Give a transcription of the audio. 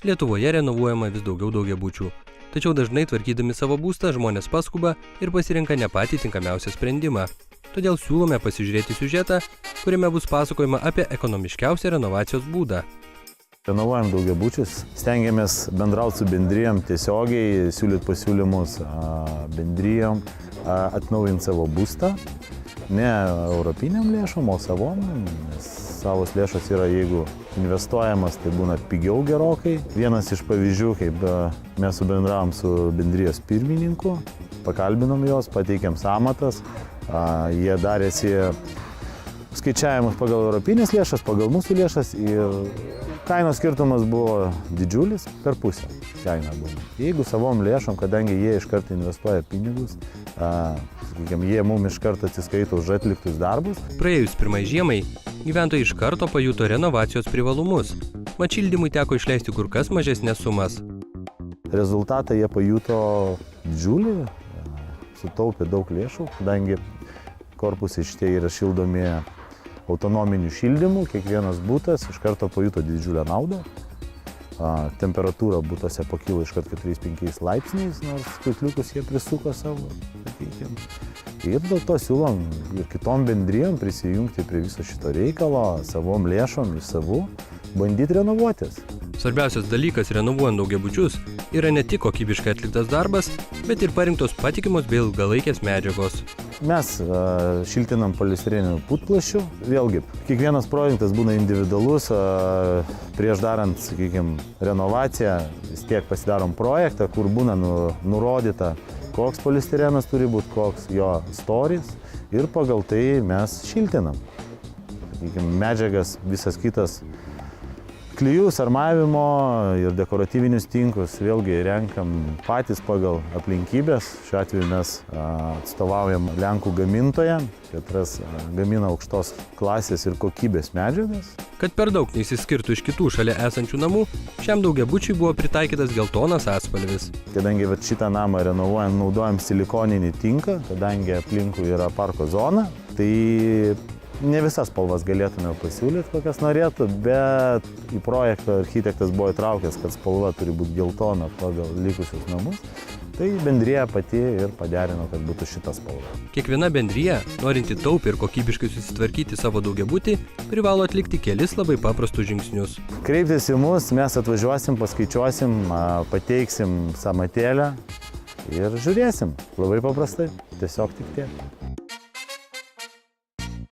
Lietuvoje renovuojama vis daugiau daugiabučių. Tačiau dažnai tvarkydami savo būstą žmonės paskuba ir pasirenka ne patį tinkamiausią sprendimą. Todėl siūlome pasižiūrėti siužetą, kuriame bus pasakojama apie ekonomiškiausią renovacijos būdą. Renovuojam daugiabučius, stengiamės bendrauti su bendrijom tiesiogiai, siūlyti pasiūlymus bendrijom, atnaujinti savo būstą. Ne europiniam lėšom, o savom, nes savos lėšos yra, jeigu investuojamas, tai būna pigiau gerokai. Vienas iš pavyzdžių, kaip mes subendravom su bendrijos pirmininku, pakalbinom jos, pateikėm sąmatas, jie darėsi skaičiavimus pagal europinės lėšas, pagal mūsų lėšas ir kainos skirtumas buvo didžiulis, per pusę kaina buvo. Jeigu savom lėšom, kadangi jie iš karto investuoja pinigus, jie mums iš karto atsiskaito už atliktus darbus. Praėjus pirmai žiemai, gyventojai iš karto pajuto renovacijos privalumus. Mat šildymui teko išleisti kur kas mažesnės sumas. Rezultatą jie pajuto didžiulį, sutaupė daug lėšų, kadangi korpusai šitie yra šildomi autonominiu šildymu, kiekvienas būtas iš karto pajuto didžiulę naudą. Temperatūra būtuose pakilo iš karto 4-5 laipsniais, nors skaitliukus jie prisuko savo, sakykime. Ir dėl to siūlom ir kitom bendrijom prisijungti prie viso šito reikalo, savom lėšom iš savų, bandyti renovuotis. Svarbiausias dalykas renovuojant daugiabučius yra ne tik kokybiškai atliktas darbas, bet ir parinktos patikimos bei ilgalaikės medžiagos. Mes šiltinam polistireniniu putplasčiu. Vėlgi, kiekvienas projektas būna individualus. Prieš darant, sakykime, renovaciją, vis tiek pasidarom projektą, kur būna nurodyta, koks polistirenas turi būti, koks jo storis. Ir pagal tai mes šiltinam. Sakykime, medžiagas, visas kitas klijus, armavimo ir dekoratyvinius tinklus vėlgi renkam patys pagal aplinkybės. Šiuo atveju mes atstovaujam Lenkų gamintoją, katras gamina aukštos klasės ir kokybės medžiagas. Kad per daug neįsiskirtų iš kitų šalia esančių namų, šiam daugiabučiui buvo pritaikytas geltonas atspalvis. Kadangi šitą namą renovuojant naudojam silikoninį tinką, kadangi aplinkui yra parko zona, tai ne visas spalvas galėtume pasiūlyti, kokias norėtų, bet į projektą architektas buvo įtraukęs, kad spalva turi būti geltona pagal likusius namus. Tai bendrija pati ir paderino, kad būtų šita spalva. Kiekviena bendrija, norinti taupiai ir kokybiškai susitvarkyti savo daugiabutį, privalo atlikti kelis labai paprastus žingsnius. Kreiptis į mus, mes atvažiuosim, paskaičiuosim, pateiksim sąmatėlę ir žiūrėsim. Labai paprastai, tiesiog tik tiek.